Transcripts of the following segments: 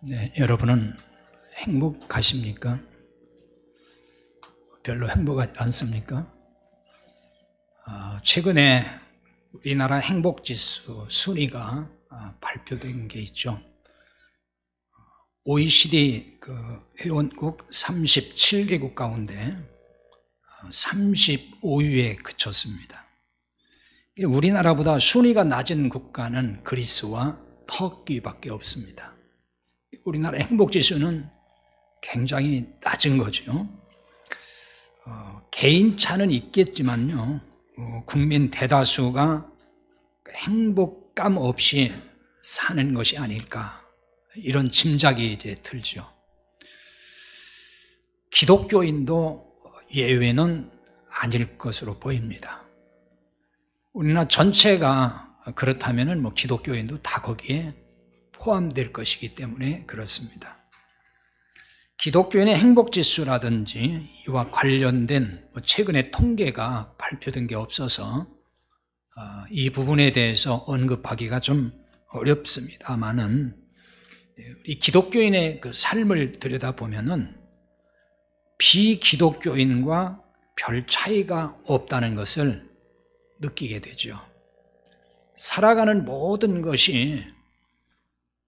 네, 여러분은 행복하십니까? 별로 행복하지 않습니까? 최근에 우리나라 행복지수 순위가 발표된 게 있죠. OECD 회원국 37개국 가운데 35위에 그쳤습니다. 우리나라보다 순위가 낮은 국가는 그리스와 터키밖에 없습니다. 우리나라 행복지수는 굉장히 낮은 거죠. 개인차는 있겠지만요, 국민 대다수가 행복감 없이 사는 것이 아닐까, 이런 짐작이 이제 들죠. 기독교인도 예외는 아닐 것으로 보입니다. 우리나라 전체가 그렇다면 기독교인도 다 거기에 포함될 것이기 때문에 그렇습니다. 기독교인의 행복지수라든지 이와 관련된 최근의 통계가 발표된 게 없어서 이 부분에 대해서 언급하기가 좀 어렵습니다만은, 이 기독교인의 그 삶을 들여다보면은 비기독교인과 별 차이가 없다는 것을 느끼게 되죠. 살아가는 모든 것이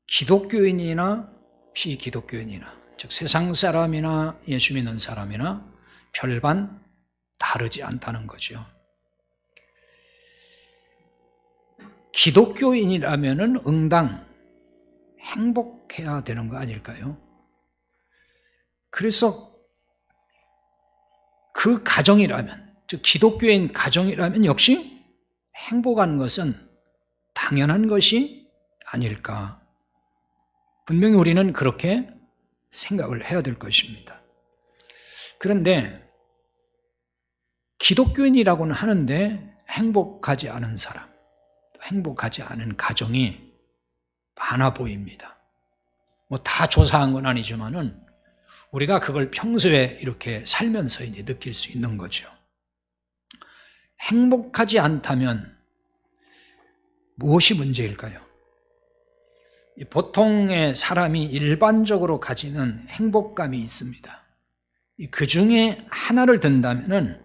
기독교인이나 비기독교인이나, 즉 세상 사람이나 예수 믿는 사람이나 별반 다르지 않다는 거죠. 기독교인이라면은 응당 행복해야 되는 거 아닐까요? 그래서 그 가정이라면, 즉 기독교인 가정이라면 역시 행복한 것은 당연한 것이 아닐까. 분명히 우리는 그렇게 생각을 해야 될 것입니다. 그런데 기독교인이라고는 하는데 행복하지 않은 사람, 행복하지 않은 가정이 많아 보입니다. 다 조사한 건 아니지만은 우리가 그걸 평소에 이렇게 살면서 이제 느낄 수 있는 거죠. 행복하지 않다면 무엇이 문제일까요? 보통의 사람이 일반적으로 가지는 행복감이 있습니다. 그 중에 하나를 든다면은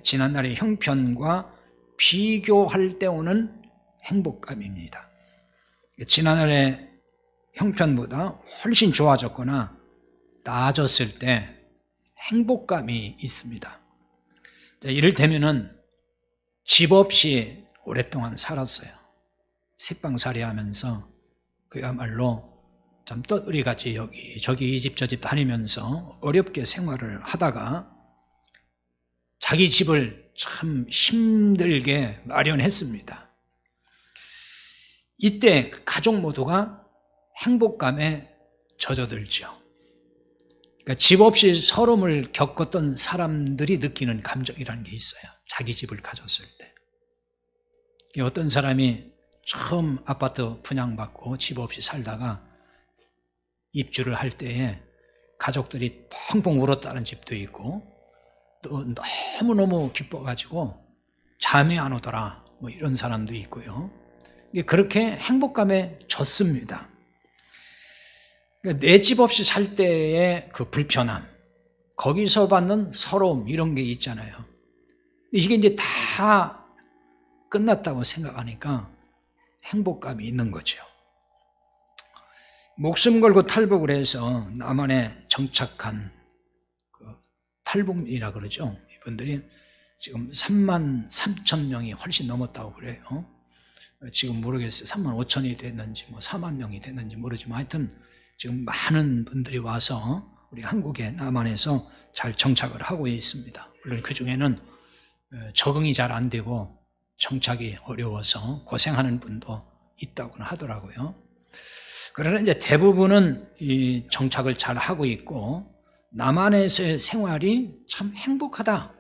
지난날의 형편과 비교할 때 오는 행복감입니다. 지난날의 형편보다 훨씬 좋아졌거나 나아졌을 때 행복감이 있습니다. 이를테면은 집 없이 오랫동안 살았어요. 새빵살이 하면서 그야말로 좀 떠들이같이 여기저기 이 집 저 집 다니면서 어렵게 생활을 하다가 자기 집을 참 힘들게 마련했습니다. 이때 가족 모두가 행복감에 젖어들죠. 그러니까 집 없이 서름을 겪었던 사람들이 느끼는 감정이라는 게 있어요. 자기 집을 가졌을 때. 어떤 사람이 처음 아파트 분양받고 집 없이 살다가 입주를 할 때에 가족들이 펑펑 울었다는 집도 있고, 또 너무너무 기뻐가지고 잠이 안 오더라, 이런 사람도 있고요. 그렇게 행복감에 젖습니다. 내 집 없이 살 때의 그 불편함, 거기서 받는 서러움, 이런 게 있잖아요. 이게 이제 다 끝났다고 생각하니까 행복감이 있는 거죠. 목숨 걸고 탈북을 해서 남한에 정착한 탈북민이라 그러죠. 이분들이 지금 3만 3천 명이 훨씬 넘었다고 그래요. 지금 모르겠어요. 3만 5천이 됐는지 4만 명이 됐는지 모르지만 하여튼 지금 많은 분들이 와서 우리 한국의 남한에서 잘 정착을 하고 있습니다. 물론 그 중에는 적응이 잘 안 되고 정착이 어려워서 고생하는 분도 있다고는 하더라고요. 그러나 이제 대부분은 이 정착을 잘 하고 있고 남한에서의 생활이 참 행복하다,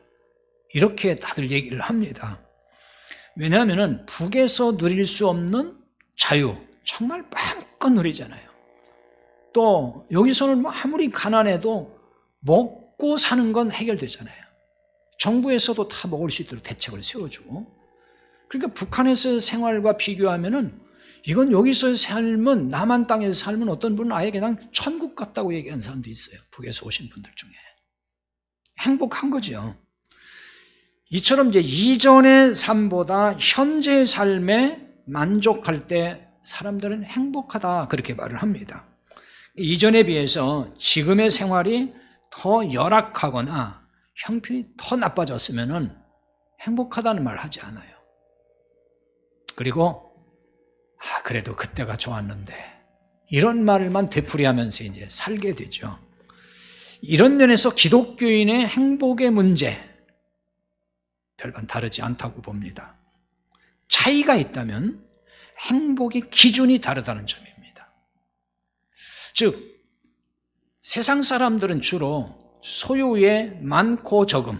이렇게 다들 얘기를 합니다. 왜냐하면 북에서 누릴 수 없는 자유, 정말 마음껏 누리잖아요. 또 여기서는 아무리 가난해도 먹고 사는 건 해결되잖아요. 정부에서도 다 먹을 수 있도록 대책을 세워주고. 그러니까 북한에서의 생활과 비교하면은 이건 여기서의 삶은, 남한 땅에서 삶은 어떤 분은 아예 그냥 천국 같다고 얘기하는 사람도 있어요. 북에서 오신 분들 중에. 행복한 거죠. 이처럼 이제 이전의 삶보다 현재의 삶에 만족할 때 사람들은 행복하다, 그렇게 말을 합니다. 이전에 비해서 지금의 생활이 더 열악하거나 형편이 더 나빠졌으면 행복하다는 말 하지 않아요. 그리고 그래도 그때가 좋았는데, 이런 말만 되풀이하면서 이제 살게 되죠. 이런 면에서 기독교인의 행복의 문제, 별반 다르지 않다고 봅니다. 차이가 있다면 행복의 기준이 다르다는 점입니다. 즉, 세상 사람들은 주로 소유의 많고 적음,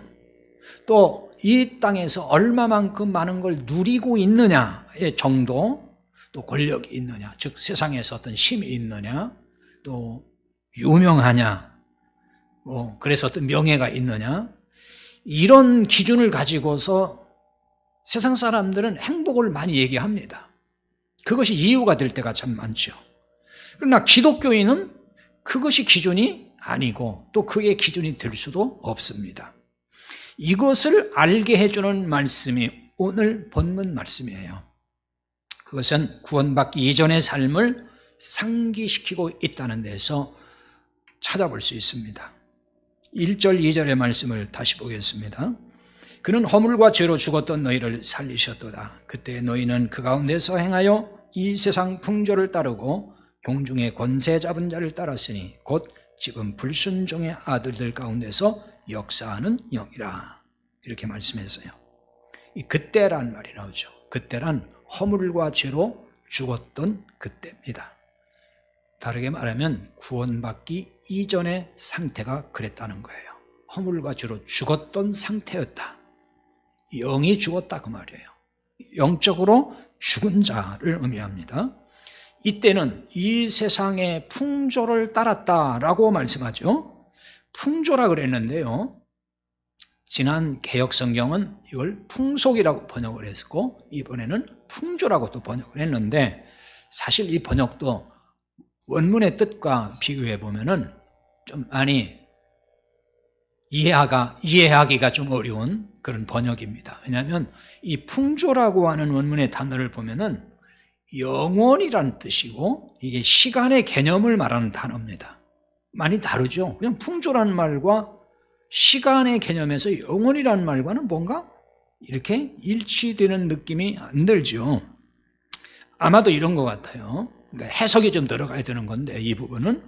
또 이 땅에서 얼마만큼 많은 걸 누리고 있느냐의 정도, 또 권력이 있느냐, 즉 세상에서 어떤 힘이 있느냐, 또 유명하냐, 그래서 어떤 명예가 있느냐, 이런 기준을 가지고서 세상 사람들은 행복을 많이 얘기합니다. 그것이 이유가 될 때가 참 많죠. 그러나 기독교인은 그것이 기준이 아니고 또 그게 기준이 될 수도 없습니다. 이것을 알게 해주는 말씀이 오늘 본문 말씀이에요. 그것은 구원받기 이전의 삶을 상기시키고 있다는 데서 찾아볼 수 있습니다. 1절 2절의 말씀을 다시 보겠습니다. 그는 허물과 죄로 죽었던 너희를 살리셨도다. 그때 너희는 그 가운데서 행하여 이 세상 풍조를 따르고 공중의 권세 잡은 자를 따랐으니 곧 지금 불순종의 아들들 가운데서 역사하는 영이라. 이렇게 말씀했어요. 이 그때란 말이 나오죠. 그때란 허물과 죄로 죽었던 그때입니다. 다르게 말하면 구원받기 이전의 상태가 그랬다는 거예요. 허물과 죄로 죽었던 상태였다. 영이 죽었다, 그 말이에요. 영적으로 죽은 자를 의미합니다. 이때는 이 세상의 풍조를 따랐다라고 말씀하죠. 풍조라 그랬는데요, 지난 개역성경은 이걸 풍속이라고 번역을 했고 이번에는 풍조라고 또 번역을 했는데, 사실 이 번역도 원문의 뜻과 비교해 보면은 좀 많이 이해하기가 좀 어려운 그런 번역입니다. 왜냐하면 이 풍조라고 하는 원문의 단어를 보면은 영원이라는 뜻이고 이게 시간의 개념을 말하는 단어입니다. 많이 다르죠. 그냥 풍조라는 말과 시간의 개념에서 영원이라는 말과는 뭔가 이렇게 일치되는 느낌이 안 들죠. 아마도 이런 것 같아요. 그러니까 해석이 좀 들어가야 되는 건데, 이 부분은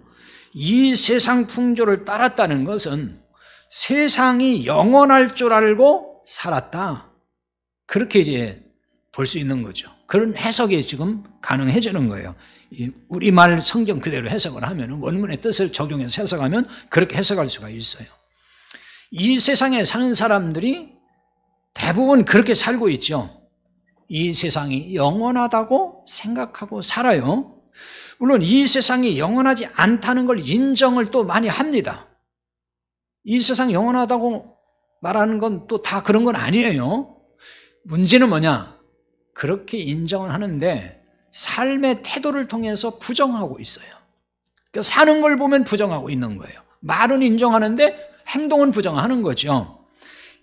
이 세상 풍조를 따랐다는 것은 세상이 영원할 줄 알고 살았다, 그렇게 이제 볼 수 있는 거죠. 그런 해석이 지금 가능해지는 거예요. 우리말 성경 그대로 해석을 하면, 원문의 뜻을 적용해서 해석하면 그렇게 해석할 수가 있어요. 이 세상에 사는 사람들이 대부분 그렇게 살고 있죠. 이 세상이 영원하다고 생각하고 살아요. 물론 이 세상이 영원하지 않다는 걸 인정을 또 많이 합니다. 이 세상이 영원하다고 말하는 건 또 다 그런 건 아니에요. 문제는 뭐냐? 그렇게 인정을 하는데 삶의 태도를 통해서 부정하고 있어요. 그러니까 사는 걸 보면 부정하고 있는 거예요. 말은 인정하는데 행동은 부정하는 거죠.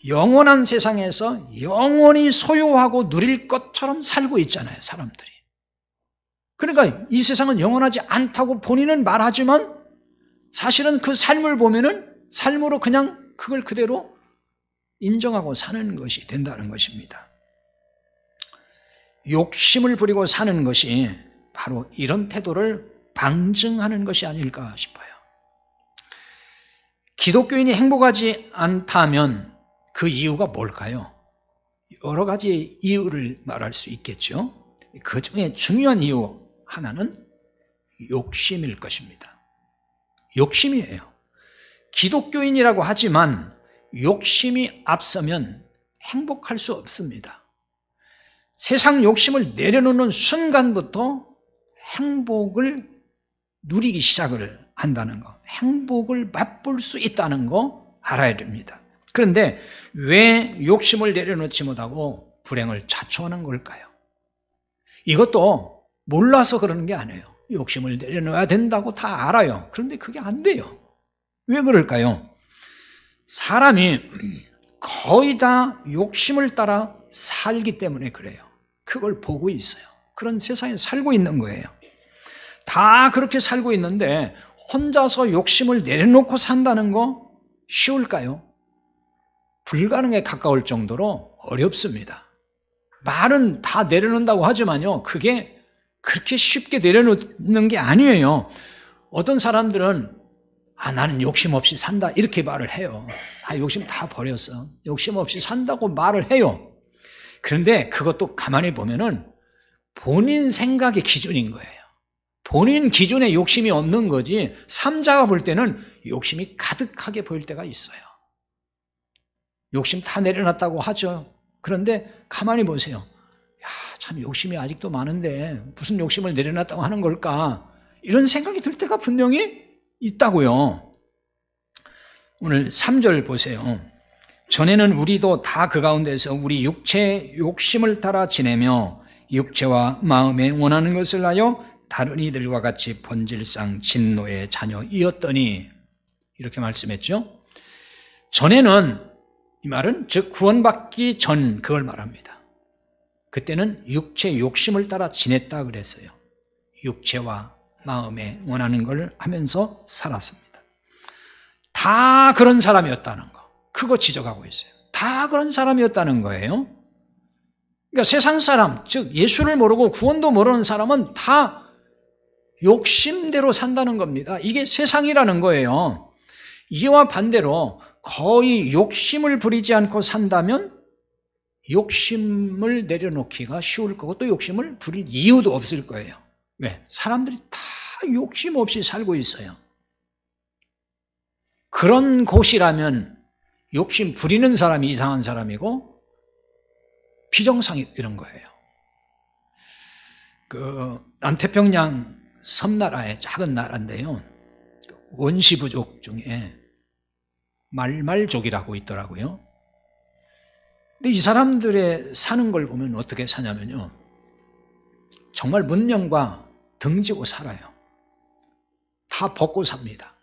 영원한 세상에서 영원히 소유하고 누릴 것처럼 살고 있잖아요, 사람들이. 그러니까 이 세상은 영원하지 않다고 본인은 말하지만 사실은 그 삶을 보면은 삶으로 그냥 그걸 그대로 인정하고 사는 것이 된다는 것입니다. 욕심을 부리고 사는 것이 바로 이런 태도를 방증하는 것이 아닐까 싶어요. 기독교인이 행복하지 않다면 그 이유가 뭘까요? 여러 가지 이유를 말할 수 있겠죠. 그 중에 중요한 이유 하나는 욕심일 것입니다. 욕심이에요. 기독교인이라고 하지만 욕심이 앞서면 행복할 수 없습니다. 세상 욕심을 내려놓는 순간부터 행복을 누리기 시작을 한다는 거, 행복을 맛볼 수 있다는 거 알아야 됩니다. 그런데 왜 욕심을 내려놓지 못하고 불행을 자초하는 걸까요? 이것도 몰라서 그러는 게 아니에요. 욕심을 내려놓아야 된다고 다 알아요. 그런데 그게 안 돼요. 왜 그럴까요? 사람이 거의 다 욕심을 따라 살기 때문에 그래요. 그걸 보고 있어요. 그런 세상에 살고 있는 거예요. 다 그렇게 살고 있는데 혼자서 욕심을 내려놓고 산다는 거 쉬울까요? 불가능에 가까울 정도로 어렵습니다. 말은 다 내려놓는다고 하지만요, 그게 그렇게 쉽게 내려놓는 게 아니에요. 어떤 사람들은 나는 욕심 없이 산다 이렇게 말을 해요. 욕심 다 버렸어. 욕심 없이 산다고 말을 해요. 그런데 그것도 가만히 보면은 본인 생각의 기준인 거예요. 본인 기준에 욕심이 없는 거지, 삼자가 볼 때는 욕심이 가득하게 보일 때가 있어요. 욕심 다 내려놨다고 하죠. 그런데 가만히 보세요. 참 욕심이 아직도 많은데 무슨 욕심을 내려놨다고 하는 걸까? 이런 생각이 들 때가 분명히 있다고요. 오늘 3절 보세요. 전에는 우리도 다 그 가운데서 우리 육체의 욕심을 따라 지내며 육체와 마음에 원하는 것을 하여 다른 이들과 같이 본질상 진노의 자녀이었더니, 이렇게 말씀했죠. 전에는, 이 말은 즉 구원받기 전 그걸 말합니다. 그때는 육체의 욕심을 따라 지냈다 그랬어요. 육체와 마음에 원하는 걸 하면서 살았습니다. 다 그런 사람이었다는 거, 그거 지적하고 있어요. 다 그런 사람이었다는 거예요. 그러니까 세상 사람, 즉 예수를 모르고 구원도 모르는 사람은 다 욕심대로 산다는 겁니다. 이게 세상이라는 거예요. 이와 반대로 거의 욕심을 부리지 않고 산다면 욕심을 내려놓기가 쉬울 거고, 또 욕심을 부릴 이유도 없을 거예요. 왜? 사람들이 다 욕심 없이 살고 있어요. 그런 곳이라면 욕심 부리는 사람이 이상한 사람이고 비정상이 이런 거예요. 남태평양 섬나라의 작은 나라인데요, 원시부족 중에 말말족이라고 있더라고요. 근데 이 사람들의 사는 걸 보면 어떻게 사냐면요, 정말 문명과 등지고 살아요. 다 벗고 삽니다.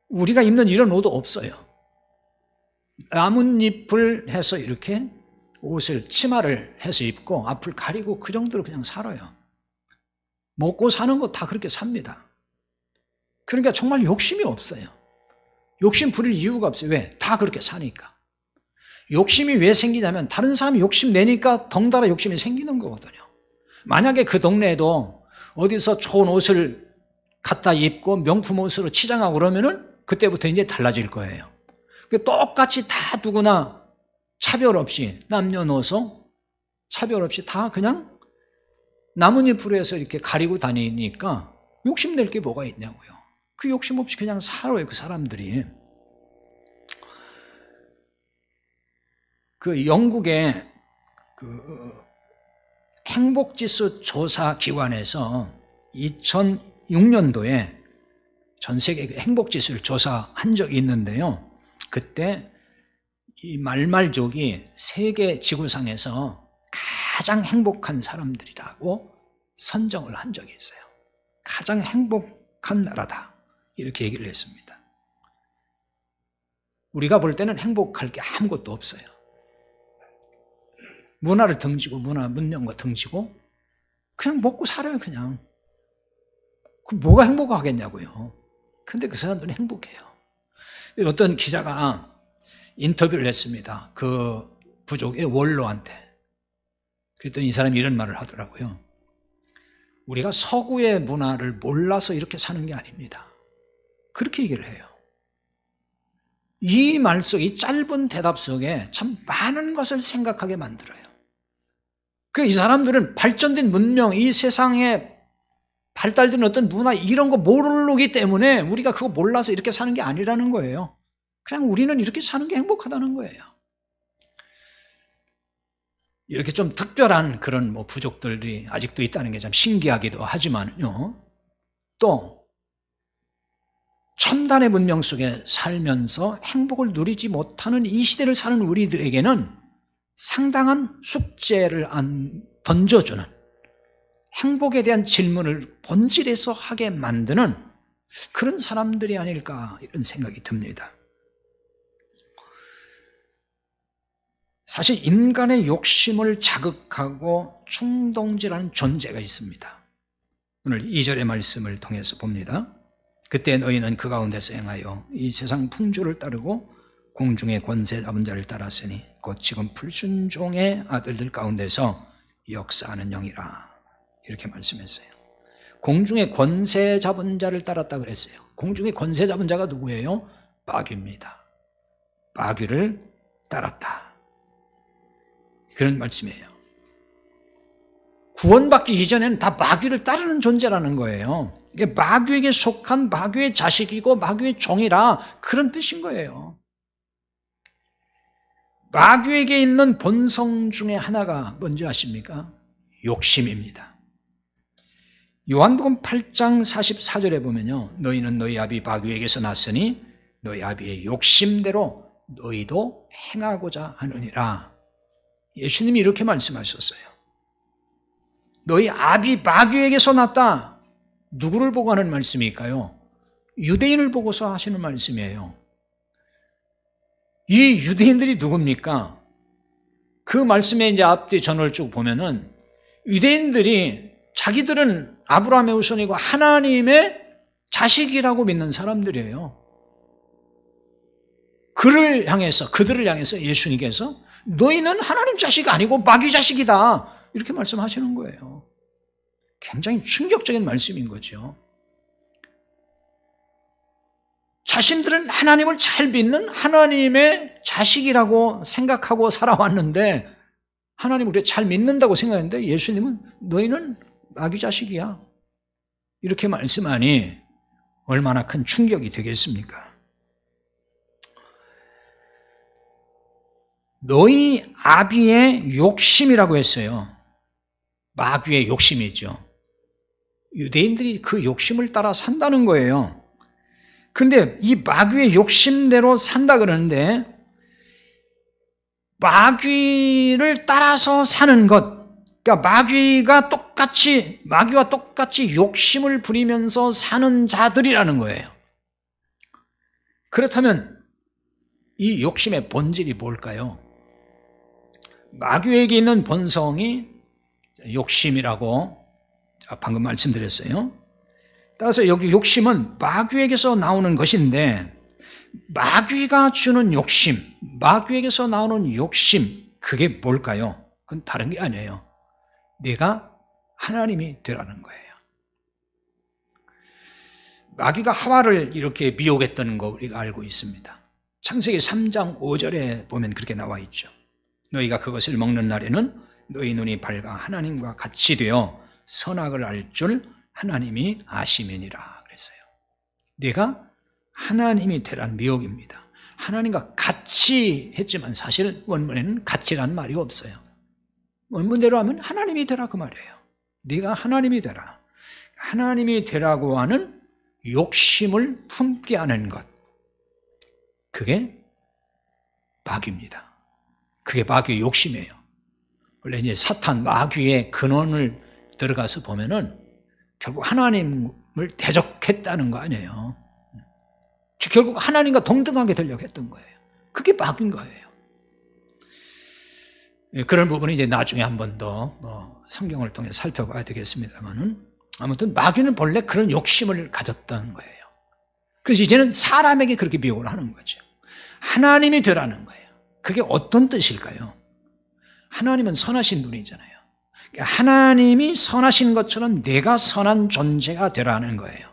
우리가 입는 이런 옷도 없어요. 나뭇잎을 해서 이렇게 옷을, 치마를 해서 입고 앞을 가리고 그 정도로 그냥 살아요. 먹고 사는 거 다 그렇게 삽니다. 그러니까 정말 욕심이 없어요. 욕심 부릴 이유가 없어요. 왜? 다 그렇게 사니까. 욕심이 왜 생기냐면 다른 사람이 욕심 내니까 덩달아 욕심이 생기는 거거든요. 만약에 그 동네에도 어디서 좋은 옷을 갖다 입고 명품 옷으로 치장하고 그러면은 그때부터 이제 달라질 거예요. 똑같이 다 누구나 차별 없이, 남녀노소 차별 없이 다 그냥 나뭇잎으로 해서 이렇게 가리고 다니니까 욕심낼 게 뭐가 있냐고요. 그 욕심 없이 그냥 살아요, 그 사람들이. 그 영국의 행복지수 조사 기관에서 2006년도에 전 세계 행복지수를 조사한 적이 있는데요, 그때 이 말말족이 세계 지구상에서 가장 행복한 사람들이라고 선정을 한 적이 있어요. 가장 행복한 나라다, 이렇게 얘기를 했습니다. 우리가 볼 때는 행복할 게 아무것도 없어요. 문화를 등지고, 문명과 등지고 그냥 먹고 살아요. 그냥. 그 뭐가 행복하겠냐고요. 근데 그 사람들은 행복해요. 어떤 기자가 인터뷰를 했습니다. 그 부족의 원로한테. 그랬더니 이 사람이 이런 말을 하더라고요. 우리가 서구의 문화를 몰라서 이렇게 사는 게 아닙니다. 그렇게 얘기를 해요. 이 말 속에, 이 짧은 대답 속에 참 많은 것을 생각하게 만들어요. 이 사람들은 발전된 문명, 이 세상에 발달된 어떤 문화, 이런 거 모르기 때문에 우리가 그거 몰라서 이렇게 사는 게 아니라는 거예요. 그냥 우리는 이렇게 사는 게 행복하다는 거예요. 이렇게 좀 특별한 그런 부족들이 아직도 있다는 게 참 신기하기도 하지만요, 또 첨단의 문명 속에 살면서 행복을 누리지 못하는 이 시대를 사는 우리들에게는 상당한 숙제를 던져주는 행복에 대한 질문을 본질에서 하게 만드는 그런 사람들이 아닐까 이런 생각이 듭니다. 사실 인간의 욕심을 자극하고 충동질하는 존재가 있습니다. 오늘 2절의 말씀을 통해서 봅니다. 그때 너희는 그 가운데서 행하여 이 세상 풍조를 따르고 공중의 권세 잡은 자를 따랐으니 곧 지금 불순종의 아들들 가운데서 역사하는 영이라 이렇게 말씀했어요. 공중의 권세 잡은 자를 따랐다 그랬어요. 공중의 권세 잡은 자가 누구예요? 마귀입니다. 마귀를 따랐다 그런 말씀이에요. 구원받기 이전에는 다 마귀를 따르는 존재라는 거예요. 이게 마귀에게 속한 마귀의 자식이고 마귀의 종이라 그런 뜻인 거예요. 마귀에게 있는 본성 중에 하나가 뭔지 아십니까? 욕심입니다. 요한복음 8장 44절에 보면요, 너희는 너희 아비 마귀에게서 났으니 너희 아비의 욕심대로 너희도 행하고자 하느니라. 예수님이 이렇게 말씀하셨어요. 너희 아비 마귀에게서 났다. 누구를 보고 하는 말씀일까요? 유대인을 보고서 하시는 말씀이에요. 이 유대인들이 누굽니까? 그 말씀에 이제 앞뒤 전을 쭉 보면은 유대인들이 자기들은 아브라함의 후손이고 하나님의 자식이라고 믿는 사람들이에요. 그들을 향해서 예수님께서 너희는 하나님 자식이 아니고 마귀 자식이다 이렇게 말씀하시는 거예요. 굉장히 충격적인 말씀인 거죠. 자신들은 하나님을 잘 믿는 하나님의 자식이라고 생각하고 살아왔는데 하나님을 그렇게 잘 믿는다고 생각했는데 예수님은 너희는 마귀 자식이야 이렇게 말씀하니 얼마나 큰 충격이 되겠습니까? 너희 아비의 욕심이라고 했어요. 마귀의 욕심이죠. 유대인들이 그 욕심을 따라 산다는 거예요. 그런데 이 마귀의 욕심대로 산다 그러는데 마귀를 따라서 사는 것, 그러니까 마귀와 똑같이 욕심을 부리면서 사는 자들이라는 거예요. 그렇다면 이 욕심의 본질이 뭘까요? 마귀에게 있는 본성이 욕심이라고 방금 말씀드렸어요. 따라서 여기 욕심은 마귀에게서 나오는 것인데 마귀가 주는 욕심, 마귀에게서 나오는 욕심 그게 뭘까요? 그건 다른 게 아니에요. 내가 하나님이 되라는 거예요. 마귀가 하와를 이렇게 미혹했다는 거 우리가 알고 있습니다. 창세기 3장 5절에 보면 그렇게 나와 있죠. 너희가 그것을 먹는 날에는 너희 눈이 밝아 하나님과 같이 되어 선악을 알 줄 하나님이 아심이니라 그랬어요. 내가 하나님이 되라는 미혹입니다. 하나님과 같이 했지만 사실 원문에는 같이라는 말이 없어요. 원문대로 하면 하나님이 되라 그 말이에요. 네가 하나님이 되라. 하나님이 되라고 하는 욕심을 품게 하는 것, 그게 마귀입니다. 그게 마귀의 욕심이에요. 원래 이제 사탄 마귀의 근원을 들어가서 보면은 결국 하나님을 대적했다는 거 아니에요. 결국 하나님과 동등하게 되려고 했던 거예요. 그게 마귀인 거예요. 그런 부분은 이제 나중에 한 번 더 성경을 통해 살펴봐야 되겠습니다만은 아무튼 마귀는 본래 그런 욕심을 가졌던 거예요. 그래서 이제는 사람에게 그렇게 미혹을 하는 거죠. 하나님이 되라는 거예요. 그게 어떤 뜻일까요? 하나님은 선하신 분이잖아요. 하나님이 선하신 것처럼 내가 선한 존재가 되라는 거예요.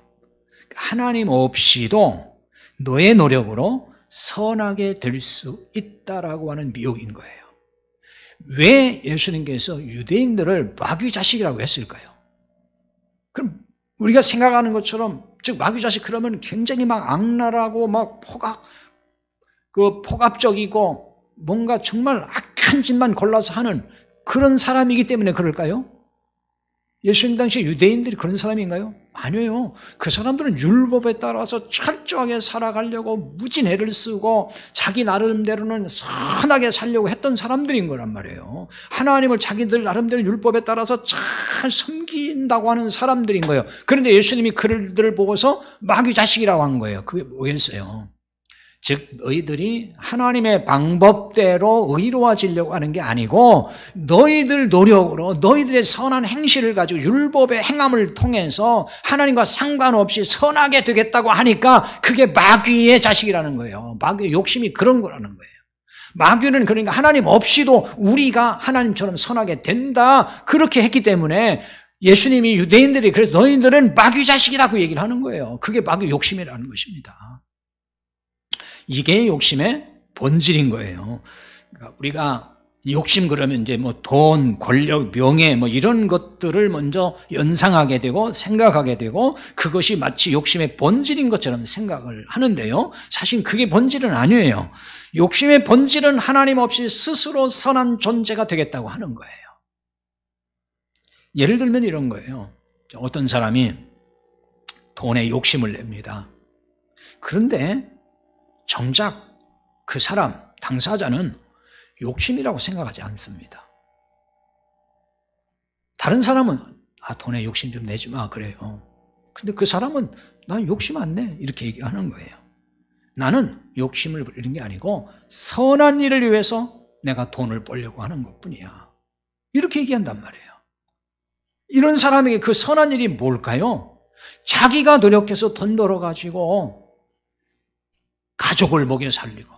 하나님 없이도 너의 노력으로 선하게 될 수 있다라고 하는 미혹인 거예요. 왜 예수님께서 유대인들을 마귀 자식이라고 했을까요? 그럼 우리가 생각하는 것처럼 즉 마귀 자식 그러면 굉장히 막 악랄하고 막 폭압적이고 뭔가 정말 악한 짓만 골라서 하는 그런 사람이기 때문에 그럴까요? 예수님 당시 유대인들이 그런 사람인가요? 아니에요. 그 사람들은 율법에 따라서 철저하게 살아가려고 무진 애를 쓰고 자기 나름대로는 선하게 살려고 했던 사람들인 거란 말이에요. 하나님을 자기들 나름대로 율법에 따라서 잘 섬긴다고 하는 사람들인 거예요. 그런데 예수님이 그들을 보고서 마귀 자식이라고 한 거예요. 그게 뭐겠어요? 즉 너희들이 하나님의 방법대로 의로워지려고 하는 게 아니고 너희들 노력으로 너희들의 선한 행실을 가지고 율법의 행함을 통해서 하나님과 상관없이 선하게 되겠다고 하니까 그게 마귀의 자식이라는 거예요. 마귀의 욕심이 그런 거라는 거예요. 마귀는 그러니까 하나님 없이도 우리가 하나님처럼 선하게 된다 그렇게 했기 때문에 예수님이 유대인들이 그래서 너희들은 마귀 자식이라고 얘기를 하는 거예요. 그게 마귀 욕심이라는 것입니다. 이게 욕심의 본질인 거예요. 그러니까 우리가 욕심 그러면 이제 뭐 돈, 권력, 명예 뭐 이런 것들을 먼저 연상하게 되고 생각하게 되고 그것이 마치 욕심의 본질인 것처럼 생각을 하는데요. 사실 그게 본질은 아니에요. 욕심의 본질은 하나님 없이 스스로 선한 존재가 되겠다고 하는 거예요. 예를 들면 이런 거예요. 어떤 사람이 돈에 욕심을 냅니다. 그런데 정작 그 사람, 당사자는 욕심이라고 생각하지 않습니다. 다른 사람은 돈에 욕심 좀 내지 마 그래요. 근데 그 사람은 난 욕심 안 내 이렇게 얘기하는 거예요. 나는 욕심을 부리는 게 아니고 선한 일을 위해서 내가 돈을 벌려고 하는 것뿐이야. 이렇게 얘기한단 말이에요. 이런 사람에게 그 선한 일이 뭘까요? 자기가 노력해서 돈 벌어가지고 가족을 먹여 살리고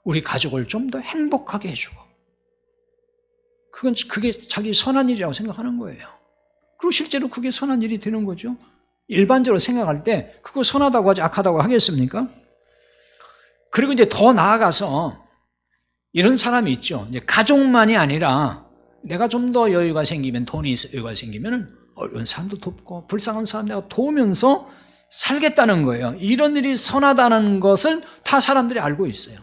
우리 가족을 좀 더 행복하게 해주고 그게 자기 선한 일이라고 생각하는 거예요. 그리고 실제로 그게 선한 일이 되는 거죠. 일반적으로 생각할 때 그거 선하다고 하지 악하다고 하겠습니까? 그리고 이제 더 나아가서 이런 사람이 있죠. 이제 가족만이 아니라 내가 좀 더 여유가 생기면 돈이 여유가 생기면 어려운 사람도 돕고 불쌍한 사람 내가 도우면서 살겠다는 거예요. 이런 일이 선하다는 것을 다 사람들이 알고 있어요.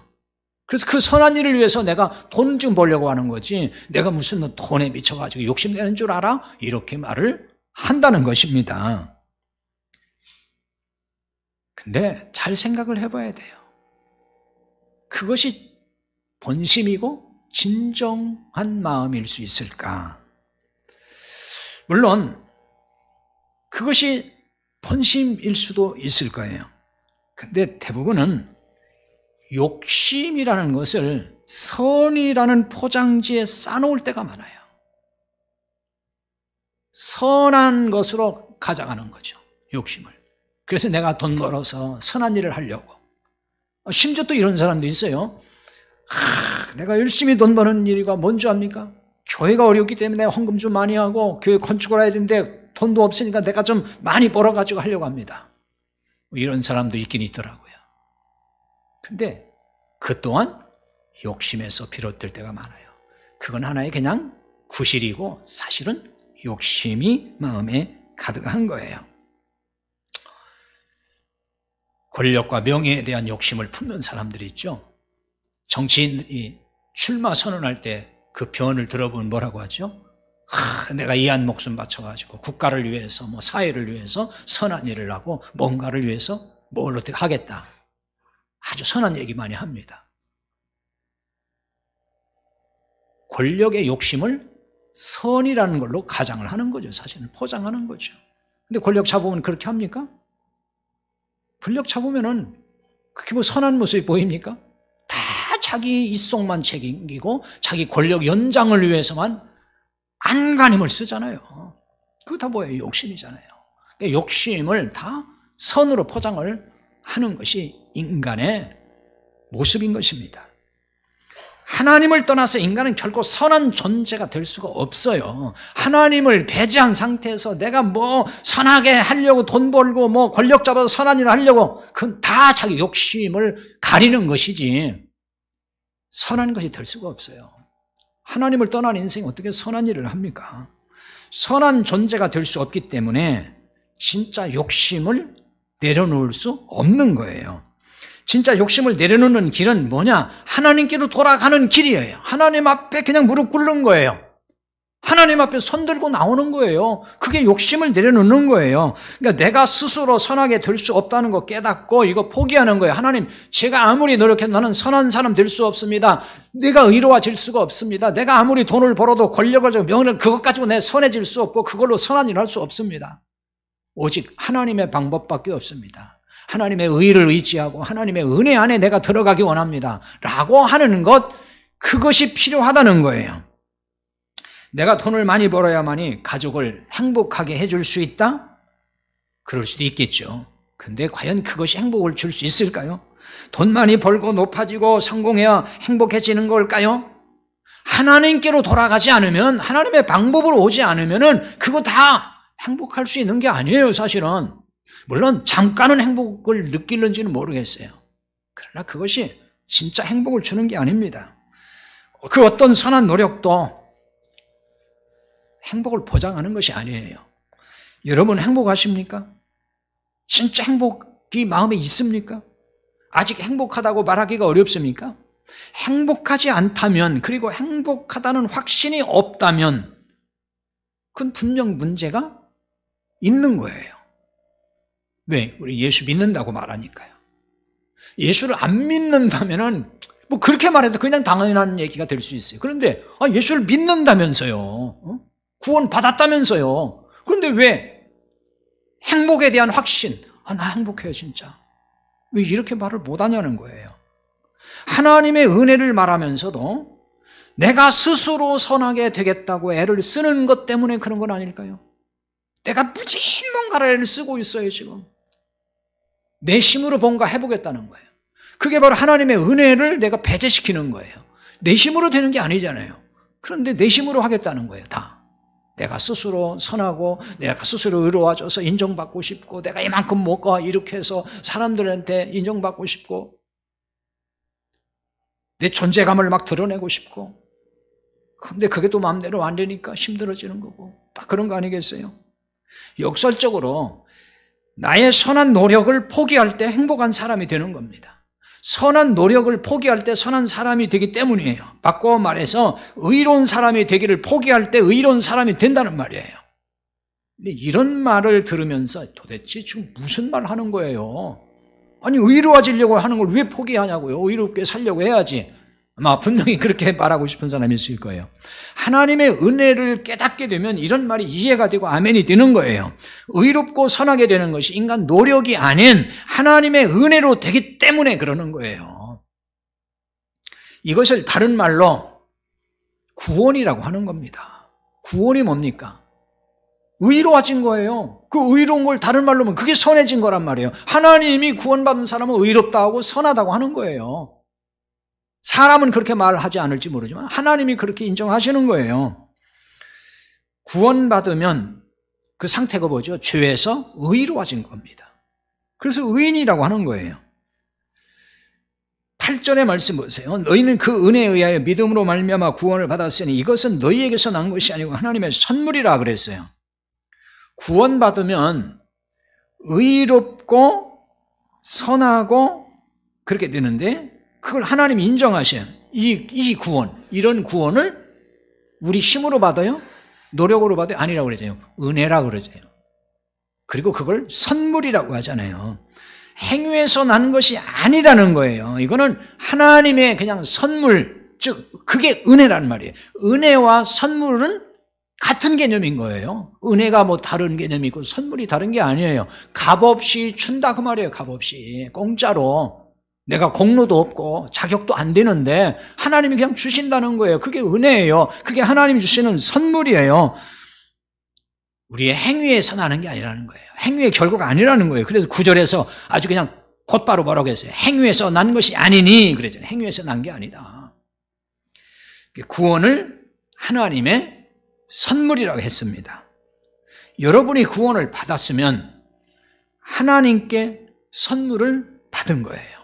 그래서 그 선한 일을 위해서 내가 돈 좀 벌려고 하는 거지 내가 무슨 돈에 미쳐가지고 욕심내는 줄 알아? 이렇게 말을 한다는 것입니다. 근데 잘 생각을 해봐야 돼요. 그것이 본심이고 진정한 마음일 수 있을까? 물론 그것이 본심일 수도 있을 거예요. 근데 대부분은 욕심이라는 것을 선이라는 포장지에 싸놓을 때가 많아요. 선한 것으로 가져가는 거죠. 욕심을. 그래서 내가 돈 벌어서 선한 일을 하려고. 심지어 또 이런 사람도 있어요. 내가 열심히 돈 버는 일이가 뭔지 압니까? 교회가 어렵기 때문에 내가 헌금 좀 많이 하고 교회 건축을 해야 되는데 돈도 없으니까 내가 좀 많이 벌어가지고 하려고 합니다. 이런 사람도 있긴 있더라고요. 근데 그 또한 욕심에서 비롯될 때가 많아요. 그건 하나의 그냥 구실이고 사실은 욕심이 마음에 가득한 거예요. 권력과 명예에 대한 욕심을 품는 사람들이 있죠. 정치인이 출마 선언할 때 그 변을 들어보면 뭐라고 하죠? 내가 이한 목숨 바쳐가지고 국가를 위해서 뭐 사회를 위해서 선한 일을 하고 뭔가를 위해서 뭘 어떻게 하겠다. 아주 선한 얘기 많이 합니다. 권력의 욕심을 선이라는 걸로 가장을 하는 거죠. 사실은 포장하는 거죠. 근데 권력 잡으면 그렇게 합니까? 권력 잡으면은 그게 뭐 선한 모습이 보입니까? 다 자기 입속만 책임지고 자기 권력 연장을 위해서만 안간힘을 쓰잖아요. 그거 다 뭐예요? 욕심이잖아요. 욕심을 다 선으로 포장을 하는 것이 인간의 모습인 것입니다. 하나님을 떠나서 인간은 결코 선한 존재가 될 수가 없어요. 하나님을 배제한 상태에서 내가 뭐 선하게 하려고 돈 벌고 뭐 권력 잡아서 선한 일을 하려고 그건 다 자기 욕심을 가리는 것이지 선한 것이 될 수가 없어요. 하나님을 떠난 인생이 어떻게 선한 일을 합니까? 선한 존재가 될 수 없기 때문에 진짜 욕심을 내려놓을 수 없는 거예요. 진짜 욕심을 내려놓는 길은 뭐냐? 하나님께로 돌아가는 길이에요. 하나님 앞에 그냥 무릎 꿇는 거예요. 하나님 앞에 손들고 나오는 거예요. 그게 욕심을 내려놓는 거예요. 그러니까 내가 스스로 선하게 될 수 없다는 거 깨닫고 이거 포기하는 거예요. 하나님, 제가 아무리 노력해도 나는 선한 사람 될 수 없습니다. 내가 의로워질 수가 없습니다. 내가 아무리 돈을 벌어도 권력을 주고 명예를 그것 가지고 내 선해질 수 없고 그걸로 선한 일을 할 수 없습니다. 오직 하나님의 방법밖에 없습니다. 하나님의 의를 의지하고 하나님의 은혜 안에 내가 들어가기 원합니다. 라고 하는 것, 그것이 필요하다는 거예요. 내가 돈을 많이 벌어야만이 가족을 행복하게 해줄 수 있다? 그럴 수도 있겠죠. 근데 과연 그것이 행복을 줄 수 있을까요? 돈 많이 벌고 높아지고 성공해야 행복해지는 걸까요? 하나님께로 돌아가지 않으면, 하나님의 방법으로 오지 않으면 그거 다 행복할 수 있는 게 아니에요, 사실은. 물론 잠깐은 행복을 느끼는지는 모르겠어요. 그러나 그것이 진짜 행복을 주는 게 아닙니다. 그 어떤 선한 노력도 행복을 보장하는 것이 아니에요. 여러분 행복하십니까? 진짜 행복이 마음에 있습니까? 아직 행복하다고 말하기가 어렵습니까? 행복하지 않다면, 그리고 행복하다는 확신이 없다면 그건 분명 문제가 있는 거예요. 왜? 우리 예수 믿는다고 말하니까요. 예수를 안 믿는다면은 뭐 그렇게 말해도 그냥 당연한 얘기가 될 수 있어요. 그런데 예수를 믿는다면서요. 구원 받았다면서요. 그런데 왜 행복에 대한 확신, 나 행복해요 진짜. 왜 이렇게 말을 못하냐는 거예요. 하나님의 은혜를 말하면서도 내가 스스로 선하게 되겠다고 애를 쓰는 것 때문에 그런 건 아닐까요? 내가 무진 뭔가를 애를 쓰고 있어요 지금. 내 힘으로 뭔가 해보겠다는 거예요. 그게 바로 하나님의 은혜를 내가 배제시키는 거예요. 내 힘으로 되는 게 아니잖아요. 그런데 내 힘으로 하겠다는 거예요 다. 내가 스스로 선하고 내가 스스로 의로워져서 인정받고 싶고 내가 이만큼 먹고 이렇게 해서 사람들한테 인정받고 싶고 내 존재감을 막 드러내고 싶고, 근데 그게 또 마음대로 안 되니까 힘들어지는 거고, 다 그런 거 아니겠어요? 역설적으로 나의 선한 노력을 포기할 때 행복한 사람이 되는 겁니다. 선한 노력을 포기할 때 선한 사람이 되기 때문이에요. 바꿔 말해서 의로운 사람이 되기를 포기할 때 의로운 사람이 된다는 말이에요. 근데 이런 말을 들으면서 도대체 지금 무슨 말 하는 거예요? 아니 의로워지려고 하는 걸 왜 포기하냐고요? 의롭게 살려고 해야지. 아마 분명히 그렇게 말하고 싶은 사람이 있을 거예요. 하나님의 은혜를 깨닫게 되면 이런 말이 이해가 되고 아멘이 되는 거예요. 의롭고 선하게 되는 것이 인간 노력이 아닌 하나님의 은혜로 되기 때문에 그러는 거예요. 이것을 다른 말로 구원이라고 하는 겁니다. 구원이 뭡니까? 의로워진 거예요. 그 의로운 걸 다른 말로 하면 그게 선해진 거란 말이에요. 하나님이 구원받은 사람은 의롭다고 선하다고 하는 거예요. 사람은 그렇게 말하지 않을지 모르지만 하나님이 그렇게 인정하시는 거예요. 구원받으면 그 상태가 뭐죠? 죄에서 의로워진 겁니다. 그래서 의인이라고 하는 거예요. 8절의 말씀 보세요. 너희는 그 은혜에 의하여 믿음으로 말미암아 구원을 받았으니 이것은 너희에게서 난 것이 아니고 하나님의 선물이라 그랬어요. 구원받으면 의롭고 선하고 그렇게 되는데 그걸 하나님이 인정하셔요. 이 구원, 이런 구원을 우리 힘으로 받아요? 노력으로 받아요? 아니라고 그러잖아요. 은혜라고 그러잖아요. 그리고 그걸 선물이라고 하잖아요. 행위에서 난 것이 아니라는 거예요. 이거는 하나님의 그냥 선물, 즉 그게 은혜란 말이에요. 은혜와 선물은 같은 개념인 거예요. 은혜가 뭐 다른 개념이고 선물이 다른 게 아니에요. 값없이 준다 그 말이에요. 값없이 공짜로. 내가 공로도 없고 자격도 안 되는데 하나님이 그냥 주신다는 거예요. 그게 은혜예요. 그게 하나님이 주시는 선물이에요. 우리의 행위에서 나는 게 아니라는 거예요. 행위의 결과가 아니라는 거예요. 그래서 9절에서 아주 그냥 곧바로 뭐라고 했어요? 행위에서 난 것이 아니니 그러잖아요. 행위에서 난 게 아니다. 구원을 하나님의 선물이라고 했습니다. 여러분이 구원을 받았으면 하나님께 선물을 받은 거예요.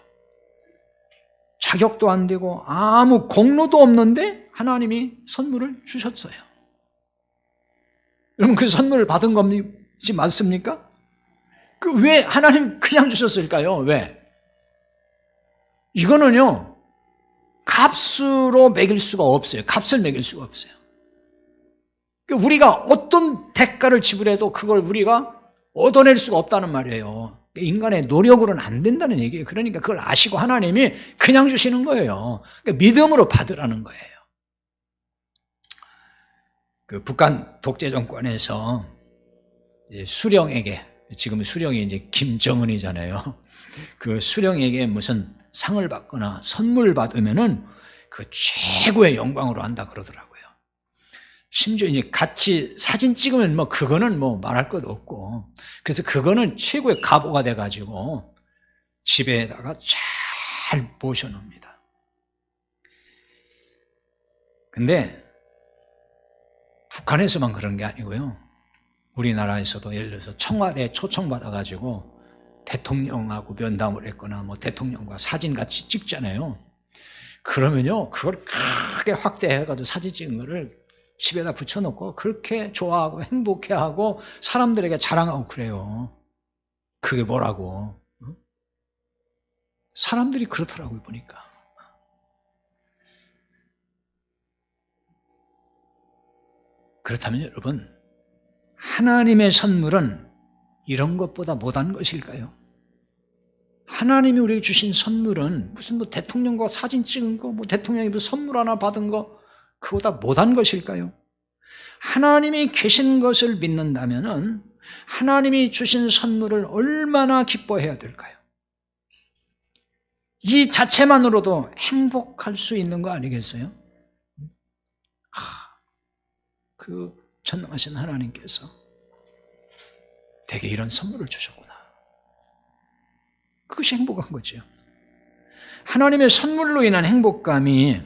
자격도 안 되고 아무 공로도 없는데 하나님이 선물을 주셨어요. 여러분 그 선물을 받은 것이 맞습니까? 그 왜 하나님 그냥 주셨을까요? 왜? 이거는요 값으로 매길 수가 없어요. 값을 매길 수가 없어요. 우리가 어떤 대가를 지불해도 그걸 우리가 얻어낼 수가 없다는 말이에요. 인간의 노력으로는 안 된다는 얘기예요. 그러니까 그걸 아시고 하나님이 그냥 주시는 거예요. 그러니까 믿음으로 받으라는 거예요. 그 북한 독재 정권에서 수령에게, 지금 수령이 이제 김정은이잖아요. 그 수령에게 무슨 상을 받거나 선물을 받으면은 그 최고의 영광으로 한다 그러더라고요. 심지어 이제 같이 사진 찍으면 뭐 그거는 뭐 말할 것도 없고, 그래서 그거는 최고의 가보가 돼가지고 집에다가 잘 모셔놓습니다. 근데 북한에서만 그런 게 아니고요. 우리나라에서도 예를 들어서 청와대에 초청받아가지고 대통령하고 면담을 했거나 뭐 대통령과 사진 같이 찍잖아요. 그러면요, 그걸 크게 확대해가지고 사진 찍은 거를 집에다 붙여놓고 그렇게 좋아하고 행복해하고 사람들에게 자랑하고 그래요. 그게 뭐라고? 사람들이 그렇더라고요, 보니까. 그렇다면 여러분, 하나님의 선물은 이런 것보다 못한 것일까요? 하나님이 우리에게 주신 선물은 무슨 뭐 대통령과 사진 찍은 거, 뭐 대통령이 무슨 선물 하나 받은 거, 그보다 못한 것일까요? 하나님이 계신 것을 믿는다면 하나님이 주신 선물을 얼마나 기뻐해야 될까요? 이 자체만으로도 행복할 수 있는 거 아니겠어요? 그 전능하신 하나님께서 내게 이런 선물을 주셨구나. 그것이 행복한 거죠. 하나님의 선물로 인한 행복감이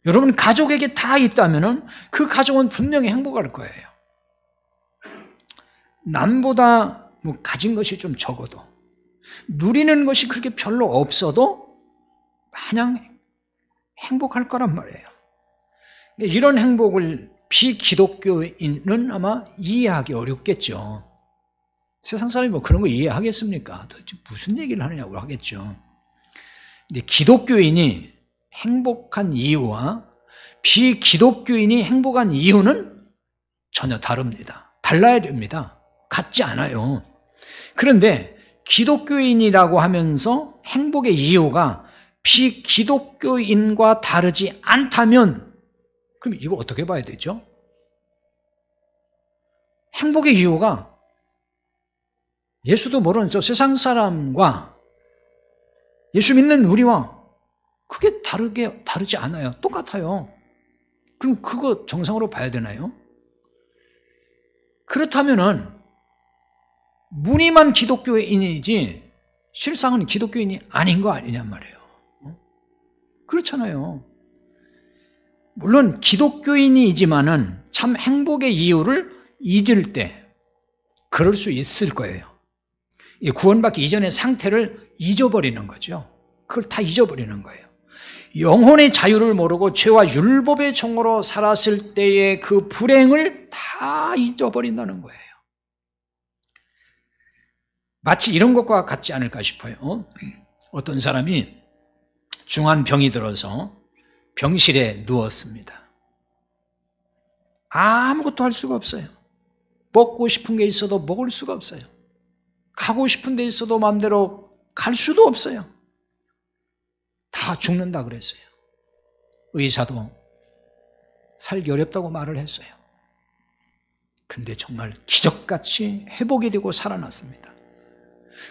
여러분 가족에게 다 있다면 그 가족은 분명히 행복할 거예요. 남보다 뭐 가진 것이 좀 적어도, 누리는 것이 그렇게 별로 없어도 마냥 행복할 거란 말이에요. 이런 행복을 비기독교인은 아마 이해하기 어렵겠죠. 세상 사람이 뭐 그런 거 이해하겠습니까? 도대체 무슨 얘기를 하느냐고 하겠죠. 근데 기독교인이 행복한 이유와 비기독교인이 행복한 이유는 전혀 다릅니다. 달라야 됩니다. 같지 않아요. 그런데 기독교인이라고 하면서 행복의 이유가 비기독교인과 다르지 않다면 그럼 이거 어떻게 봐야 되죠? 행복의 이유가 예수도 모르는 저 세상 사람과 예수 믿는 우리와 그게 다르지 않아요. 똑같아요. 그럼 그거 정상으로 봐야 되나요? 그렇다면은 무늬만 기독교인이지 실상은 기독교인이 아닌 거 아니냔 말이에요. 그렇잖아요. 물론 기독교인이지만은 참 행복의 이유를 잊을 때 그럴 수 있을 거예요. 구원받기 이전의 상태를 잊어버리는 거죠. 그걸 다 잊어버리는 거예요. 영혼의 자유를 모르고 죄와 율법의 종으로 살았을 때의 그 불행을 다 잊어버린다는 거예요. 마치 이런 것과 같지 않을까 싶어요. 어떤 사람이 중한 병이 들어서 병실에 누웠습니다. 아무것도 할 수가 없어요. 먹고 싶은 게 있어도 먹을 수가 없어요. 가고 싶은 데 있어도 마음대로 갈 수도 없어요. 다 죽는다 그랬어요. 의사도 살기 어렵다고 말을 했어요. 근데 정말 기적같이 회복이 되고 살아났습니다.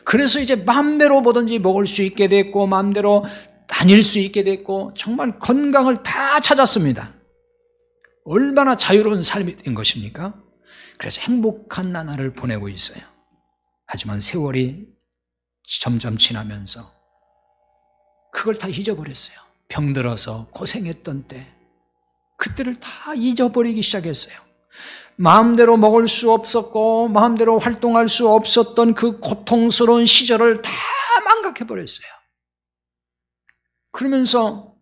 그래서 이제 마음대로 뭐든지 먹을 수 있게 됐고 마음대로 다닐 수 있게 됐고 정말 건강을 다 찾았습니다. 얼마나 자유로운 삶이 된 것입니까? 그래서 행복한 나날을 보내고 있어요. 하지만 세월이 점점 지나면서 그걸 다 잊어버렸어요. 병들어서 고생했던 때 그때를 다 잊어버리기 시작했어요. 마음대로 먹을 수 없었고 마음대로 활동할 수 없었던 그 고통스러운 시절을 다 망각해버렸어요. 그러면서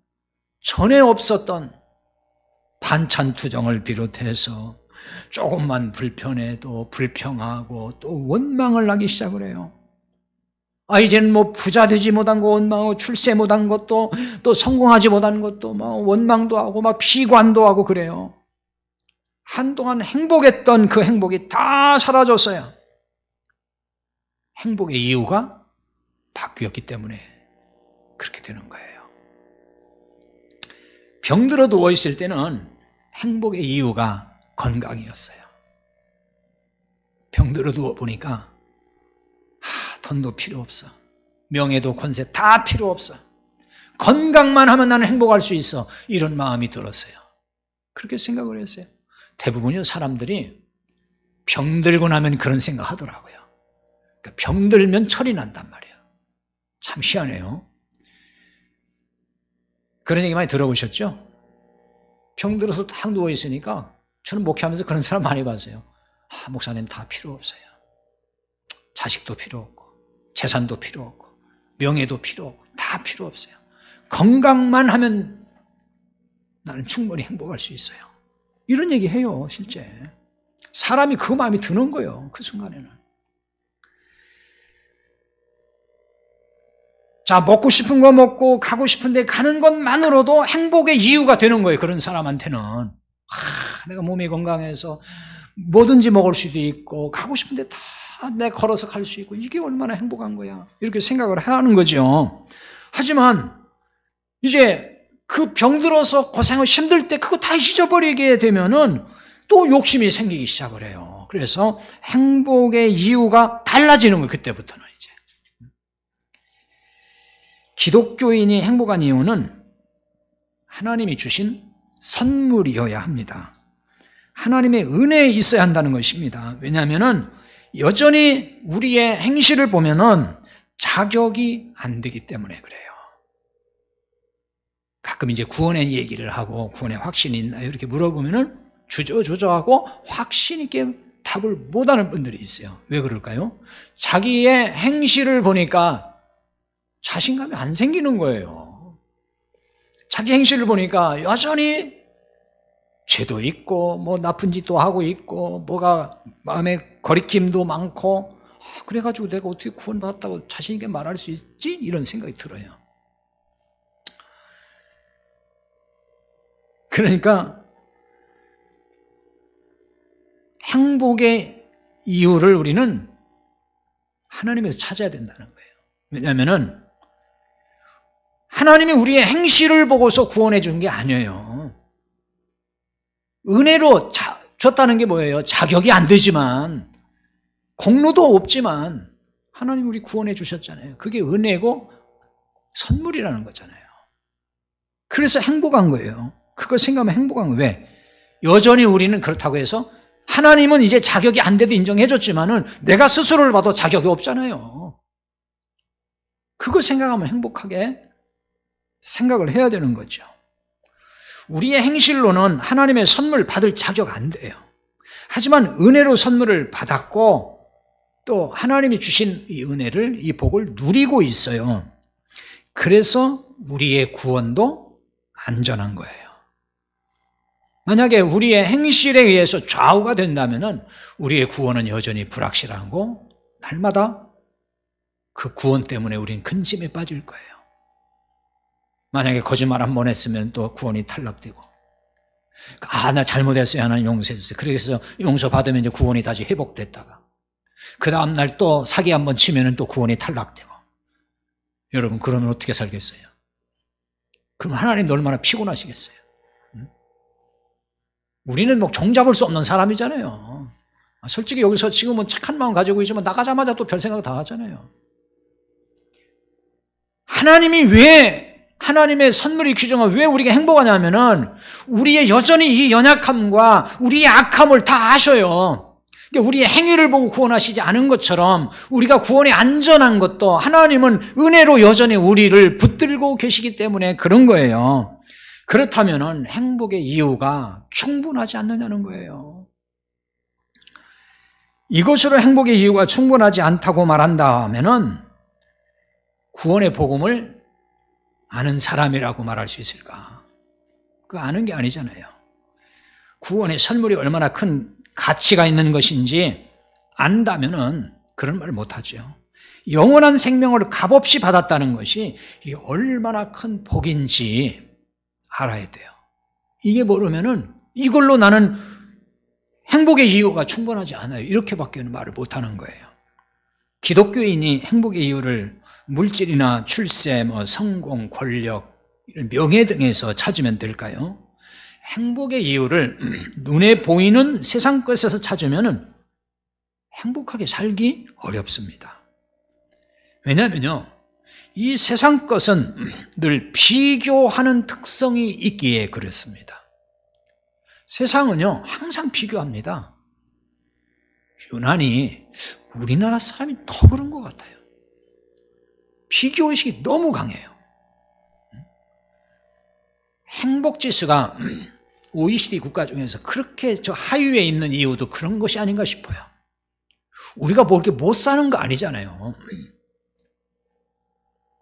전에 없었던 반찬투정을 비롯해서 조금만 불편해도 불평하고 또 원망을 하기 시작을 해요. 이제는 뭐 부자 되지 못한 거 원망하고 출세 못한 것도 또 성공하지 못한 것도 막 원망도 하고 막 비관도 하고 그래요. 한동안 행복했던 그 행복이 다 사라졌어요. 행복의 이유가 바뀌었기 때문에 그렇게 되는 거예요. 병들어 누워있을 때는 행복의 이유가 건강이었어요. 병들어 누워보니까 돈도 필요 없어. 명예도 권세 다 필요 없어. 건강만 하면 나는 행복할 수 있어. 이런 마음이 들었어요. 그렇게 생각을 했어요. 대부분의 사람들이 병들고 나면 그런 생각 하더라고요. 그러니까 병들면 철이 난단 말이에요. 참 희한해요. 그런 얘기 많이 들어보셨죠? 병들어서 딱 누워있으니까 저는 목회하면서 그런 사람 많이 봤어요. 목사님 다 필요 없어요. 자식도 필요 없고 재산도 필요 없고 명예도 필요 없고 다 필요 없어요. 건강만 하면 나는 충분히 행복할 수 있어요. 이런 얘기 해요. 실제 사람이 그 마음이 드는 거예요. 그 순간에는. 자, 먹고 싶은 거 먹고 가고 싶은 데 가는 것만으로도 행복의 이유가 되는 거예요. 그런 사람한테는. 내가 몸이 건강해서 뭐든지 먹을 수도 있고 가고 싶은 데 다 내가 걸어서 갈 수 있고 이게 얼마나 행복한 거야. 이렇게 생각을 하는 거죠. 하지만 이제 그 병들어서 고생을 힘들 때 그거 다 잊어버리게 되면은 또 욕심이 생기기 시작을 해요. 그래서 행복의 이유가 달라지는 거예요. 그때부터는 이제. 기독교인이 행복한 이유는 하나님이 주신 선물이어야 합니다. 하나님의 은혜에 있어야 한다는 것입니다. 왜냐하면은 여전히 우리의 행실을 보면은 자격이 안 되기 때문에 그래요. 가끔 이제 구원의 얘기를 하고 구원의 확신이 있나요? 이렇게 물어보면은 주저하고 확신 있게 답을 못하는 분들이 있어요. 왜 그럴까요? 자기의 행실을 보니까 자신감이 안 생기는 거예요. 자기 행실을 보니까 여전히 죄도 있고 뭐 나쁜 짓도 하고 있고 뭐가 마음에 거리낌도 많고 그래가지고 내가 어떻게 구원받았다고 자신 있게 말할 수 있지? 이런 생각이 들어요. 그러니까 행복의 이유를 우리는 하나님에서 찾아야 된다는 거예요. 왜냐하면은 하나님이 우리의 행실을 보고서 구원해 주는 게 아니에요. 은혜로 줬다는 게 뭐예요? 자격이 안 되지만 공로도 없지만 하나님 우리 구원해 주셨잖아요. 그게 은혜고 선물이라는 거잖아요. 그래서 행복한 거예요. 그걸 생각하면 행복한 거예요. 왜? 여전히 우리는 그렇다고 해서 하나님은 이제 자격이 안 돼도 인정해 줬지만은 내가 스스로를 봐도 자격이 없잖아요. 그걸 생각하면 행복하게 생각을 해야 되는 거죠. 우리의 행실로는 하나님의 선물 받을 자격 안 돼요. 하지만 은혜로 선물을 받았고 또 하나님이 주신 이 은혜를, 이 복을 누리고 있어요. 그래서 우리의 구원도 안전한 거예요. 만약에 우리의 행실에 의해서 좌우가 된다면 우리의 구원은 여전히 불확실하고 날마다 그 구원 때문에 우리는 근심에 빠질 거예요. 만약에 거짓말 한 번 했으면 또 구원이 탈락되고 나 잘못했어요. 하나님 용서해 주세요. 그래서 용서받으면 이제 구원이 다시 회복됐다가 그 다음날 또 사기 한 번 치면 또 구원이 탈락되고 여러분 그러면 어떻게 살겠어요? 그럼 하나님도 얼마나 피곤하시겠어요? 우리는 뭐 종잡을 수 없는 사람이잖아요. 솔직히 여기서 지금은 착한 마음 가지고 있지만 나가자마자 또 별 생각 다 하잖아요. 하나님이 왜 하나님의 선물이 규정한 왜 우리가 행복하냐면은 우리의 여전히 이 연약함과 우리의 악함을 다 아셔요. 그러니까 우리의 행위를 보고 구원하시지 않은 것처럼 우리가 구원에 안전한 것도 하나님은 은혜로 여전히 우리를 붙들고 계시기 때문에 그런 거예요. 그렇다면은 행복의 이유가 충분하지 않느냐는 거예요. 이것으로 행복의 이유가 충분하지 않다고 말한다면은 구원의 복음을 아는 사람이라고 말할 수 있을까? 그거 아는 게 아니잖아요. 구원의 선물이 얼마나 큰 가치가 있는 것인지 안다면은 그런 말을 못하죠. 영원한 생명을 값없이 받았다는 것이 이게 얼마나 큰 복인지 알아야 돼요. 이게 모르면은 이걸로 나는 행복의 이유가 충분하지 않아요. 이렇게밖에 말을 못하는 거예요. 기독교인이 행복의 이유를 물질이나 출세, 성공, 권력, 이런 명예 등에서 찾으면 될까요? 행복의 이유를 눈에 보이는 세상 것에서 찾으면 행복하게 살기 어렵습니다. 왜냐하면요, 이 세상 것은 늘 비교하는 특성이 있기에 그렇습니다. 세상은요, 항상 비교합니다. 유난히 우리나라 사람이 더 그런 것 같아요. 비교의식이 너무 강해요. 행복지수가 OECD 국가 중에서 그렇게 저 하위에 있는 이유도 그런 것이 아닌가 싶어요. 우리가 뭐 이렇게 못 사는 거 아니잖아요.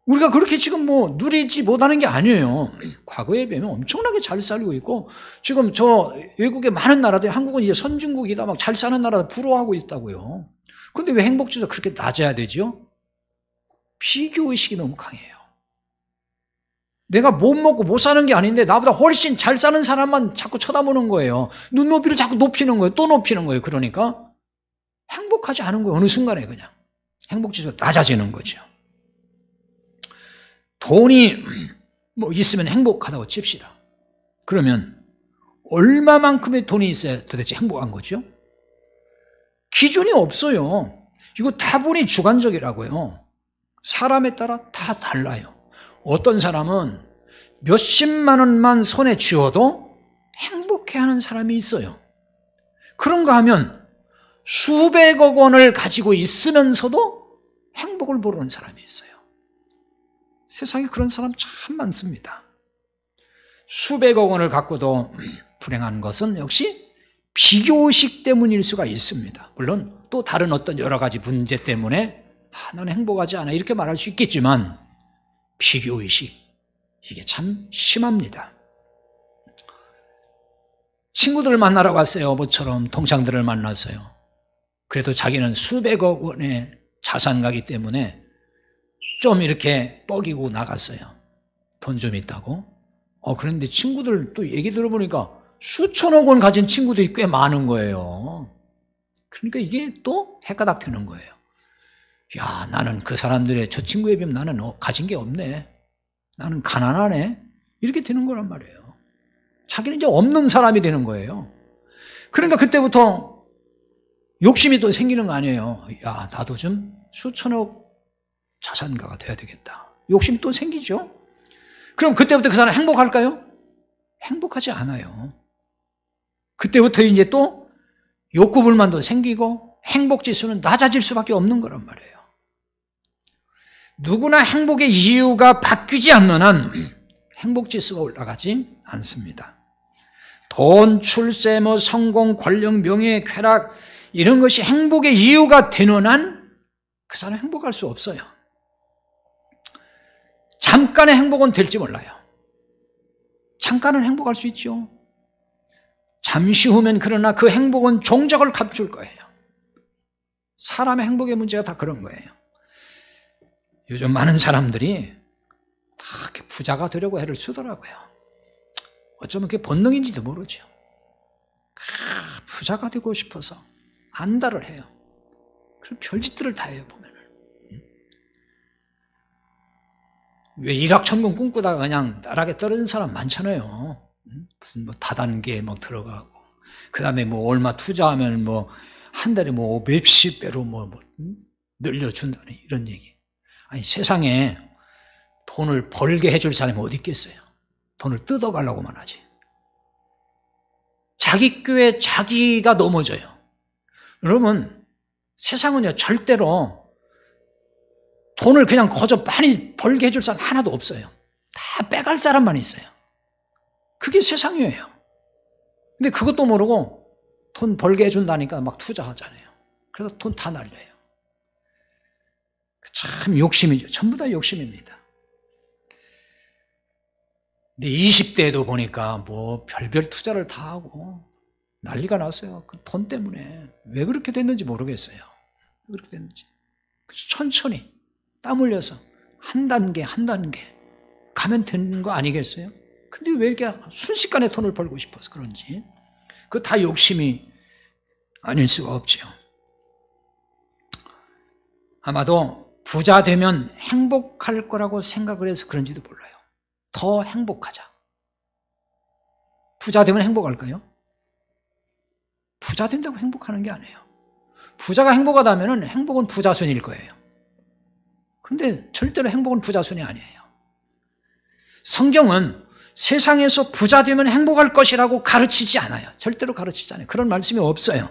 우리가 그렇게 지금 뭐 누리지 못하는 게 아니에요. 과거에 비하면 엄청나게 잘 살고 있고, 지금 저 외국의 많은 나라들이, 한국은 이제 선진국이다, 막 잘 사는 나라들 부러워하고 있다고요. 근데 왜 행복지수가 그렇게 낮아야 되죠? 비교의식이 너무 강해요. 내가 못 먹고 못 사는 게 아닌데 나보다 훨씬 잘 사는 사람만 자꾸 쳐다보는 거예요. 눈높이를 자꾸 높이는 거예요. 또 높이는 거예요. 그러니까 행복하지 않은 거예요. 어느 순간에 그냥 행복지수가 낮아지는 거죠. 돈이 뭐 있으면 행복하다고 칩시다. 그러면 얼마만큼의 돈이 있어야 도대체 행복한 거죠? 기준이 없어요. 이거 다분히 주관적이라고요. 사람에 따라 다 달라요. 어떤 사람은 몇십만 원만 손에 쥐어도 행복해하는 사람이 있어요. 그런가 하면 수백억 원을 가지고 있으면서도 행복을 모르는 사람이 있어요. 세상에 그런 사람 참 많습니다. 수백억 원을 갖고도 불행한 것은 역시 비교의식 때문일 수가 있습니다. 물론 또 다른 어떤 여러 가지 문제 때문에 나는 행복하지 않아 이렇게 말할 수 있겠지만, 비교의식, 이게 참 심합니다. 친구들을 만나러 갔어요. 모처럼 동창들을 만났어요. 그래도 자기는 수백억 원의 자산가기 때문에 좀 이렇게 뻐기고 나갔어요. 돈 좀 있다고. 그런데 친구들 또 얘기 들어보니까 수천억 원 가진 친구들이 꽤 많은 거예요. 그러니까 이게 또 헷가닥되는 거예요. 야, 나는 그 사람들의, 저 친구에 비하면 나는 가진 게 없네. 나는 가난하네. 이렇게 되는 거란 말이에요. 자기는 이제 없는 사람이 되는 거예요. 그러니까 그때부터 욕심이 또 생기는 거 아니에요. 야, 나도 좀 수천억 자산가가 돼야 되겠다. 욕심이 또 생기죠. 그럼 그때부터 그 사람 행복할까요? 행복하지 않아요. 그때부터 이제 또 욕구불만도 생기고 행복지수는 낮아질 수밖에 없는 거란 말이에요. 누구나 행복의 이유가 바뀌지 않는 한 행복지수가 올라가지 않습니다. 돈, 출세, 성공, 권력, 명예, 쾌락, 이런 것이 행복의 이유가 되는 한 그 사람은 행복할 수 없어요. 잠깐의 행복은 될지 몰라요. 잠깐은 행복할 수 있죠. 잠시 후면 그러나 그 행복은 종적을 값줄 거예요. 사람의 행복의 문제가 다 그런 거예요. 요즘 많은 사람들이 다 이렇게 부자가 되려고 애를 쓰더라고요. 어쩌면 그게 본능인지도 모르죠. 부자가 되고 싶어서 안달을 해요. 그럼 별짓들을 다 해요, 보면은. 왜 일확천금 꿈꾸다가 그냥 나락에 떨어진 사람 많잖아요. 무슨 다단계에 막 들어가고, 그 다음에 얼마 투자하면 한 달에 몇십 배로 늘려준다는 이런 얘기. 아니, 세상에 돈을 벌게 해줄 사람이 어디 있겠어요? 돈을 뜯어가려고만 하지. 자기 꾀에 자기가 넘어져요. 여러분, 세상은요, 절대로 돈을 그냥 거저 많이 벌게 해줄 사람 하나도 없어요. 다 빼갈 사람만 있어요. 그게 세상이에요. 근데 그것도 모르고 돈 벌게 해준다니까 막 투자하잖아요. 그래서 돈 다 날려요. 참 욕심이죠. 전부 다 욕심입니다. 근데 20대에도 보니까 별별 투자를 다 하고 난리가 났어요. 그 돈 때문에. 왜 그렇게 됐는지 모르겠어요. 왜 그렇게 됐는지. 그래서 천천히 땀 흘려서 한 단계 한 단계 가면 되는 거 아니겠어요? 근데 왜 이렇게 순식간에 돈을 벌고 싶어서 그런지. 그거 다 욕심이 아닐 수가 없지요. 아마도 부자 되면 행복할 거라고 생각을 해서 그런지도 몰라요. 더 행복하자. 부자 되면 행복할까요? 부자 된다고 행복하는 게 아니에요. 부자가 행복하다면 행복은 부자순일 거예요. 근데 절대로 행복은 부자순이 아니에요. 성경은 세상에서 부자 되면 행복할 것이라고 가르치지 않아요. 절대로 가르치지 않아요. 그런 말씀이 없어요.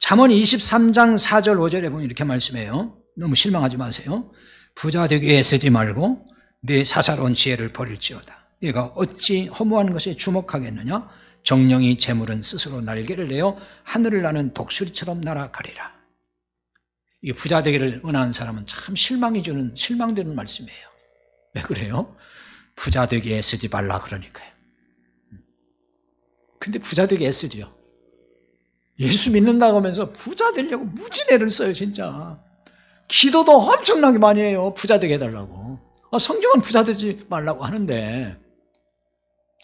잠언 23장 4절 5절에 보면 이렇게 말씀해요. 너무 실망하지 마세요. 부자 되기 애쓰지 말고 네 사사로운 지혜를 버릴지어다. 네가 어찌 허무한 것에 주목하겠느냐? 정령이 재물은 스스로 날개를 내어 하늘을 나는 독수리처럼 날아가리라. 이 부자 되기를 원하는 사람은 참 실망되는 말씀이에요. 왜 그래요? 부자 되기 애쓰지 말라 그러니까요. 근데 부자 되기 애쓰지요. 예수 믿는다고 하면서 부자 되려고 무지내를 써요, 진짜. 기도도 엄청나게 많이 해요. 부자 되게 해달라고. 성경은 부자 되지 말라고 하는데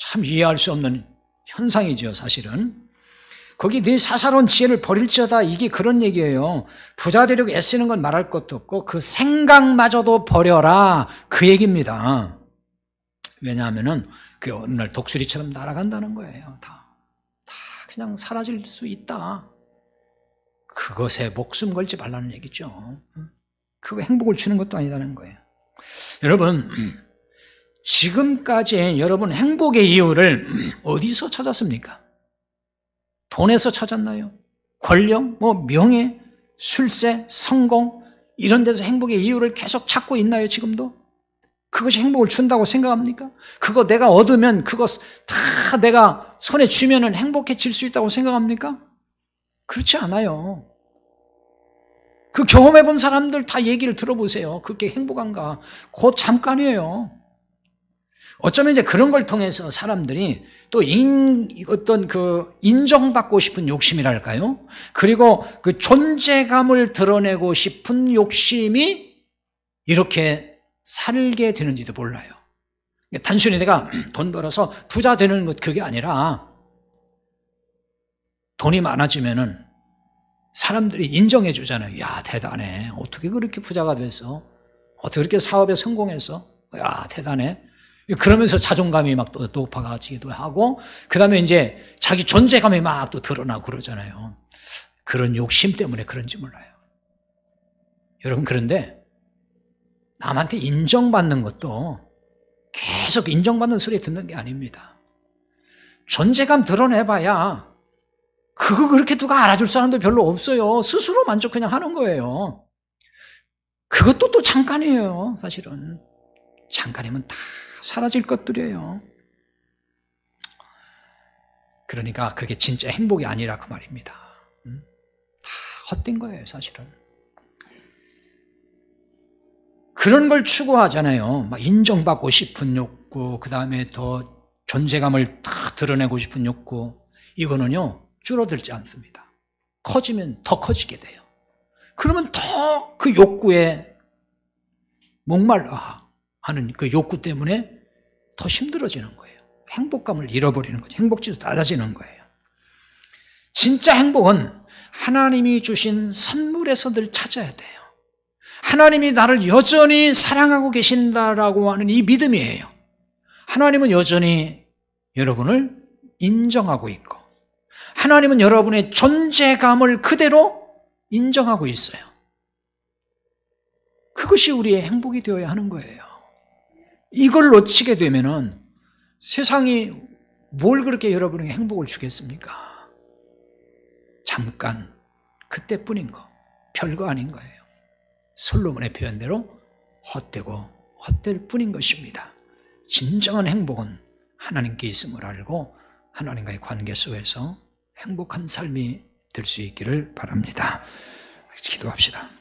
참 이해할 수 없는 현상이죠, 사실은. 거기 네 사사로운 지혜를 버릴지어다, 이게 그런 얘기예요. 부자 되려고 애쓰는 건 말할 것도 없고 그 생각마저도 버려라, 그 얘기입니다. 왜냐하면은 그게 어느 날 독수리처럼 날아간다는 거예요. 다 그냥 사라질 수 있다. 그것에 목숨 걸지 말라는 얘기죠. 그거 행복을 주는 것도 아니다는 거예요. 여러분, 지금까지 여러분 행복의 이유를 어디서 찾았습니까? 돈에서 찾았나요? 권력, 명예, 술세, 성공, 이런 데서 행복의 이유를 계속 찾고 있나요, 지금도? 그것이 행복을 준다고 생각합니까? 그거 내가 얻으면 그거 다 내가 손에 쥐면은 행복해질 수 있다고 생각합니까? 그렇지 않아요. 그 경험해 본 사람들 다 얘기를 들어보세요. 그게 행복한가? 곧 잠깐이에요. 어쩌면 이제 그런 걸 통해서 사람들이 또 어떤 그 인정받고 싶은 욕심이랄까요? 그리고 그 존재감을 드러내고 싶은 욕심이 이렇게 살게 되는지도 몰라요. 단순히 내가 돈 벌어서 부자 되는 것, 그게 아니라 돈이 많아지면은 사람들이 인정해 주잖아요. 야, 대단해. 어떻게 그렇게 부자가 됐어? 어떻게 그렇게 사업에 성공했어? 야, 대단해. 그러면서 자존감이 막 또 높아가지기도 하고, 그 다음에 이제 자기 존재감이 막 또 드러나고 그러잖아요. 그런 욕심 때문에 그런지 몰라요. 여러분, 그런데 남한테 인정받는 것도 계속 인정받는 소리 듣는 게 아닙니다. 존재감 드러내봐야 그거 그렇게 누가 알아줄 사람도 별로 없어요. 스스로 만족 그냥 하는 거예요. 그것도 또 잠깐이에요, 사실은. 잠깐이면 다 사라질 것들이에요. 그러니까 그게 진짜 행복이 아니라 그 말입니다. 다 헛된 거예요, 사실은. 그런 걸 추구하잖아요. 막 인정받고 싶은 욕구, 그 다음에 더 존재감을 다 드러내고 싶은 욕구. 이거는요, 줄어들지 않습니다. 커지면 더 커지게 돼요. 그러면 더 그 욕구에 목말라 하는 그 욕구 때문에 더 힘들어지는 거예요. 행복감을 잃어버리는 거죠. 행복지수 낮아지는 거예요. 진짜 행복은 하나님이 주신 선물에서 늘 찾아야 돼요. 하나님이 나를 여전히 사랑하고 계신다라고 하는 이 믿음이에요. 하나님은 여전히 여러분을 인정하고 있고, 하나님은 여러분의 존재감을 그대로 인정하고 있어요. 그것이 우리의 행복이 되어야 하는 거예요. 이걸 놓치게 되면은 세상이 뭘 그렇게 여러분에게 행복을 주겠습니까? 잠깐, 그때뿐인 거, 별거 아닌 거예요. 솔로몬의 표현대로 헛되고 헛될 뿐인 것입니다. 진정한 행복은 하나님께 있음을 알고 하나님과의 관계 속에서 행복한 삶이 될 수 있기를 바랍니다. 기도합시다.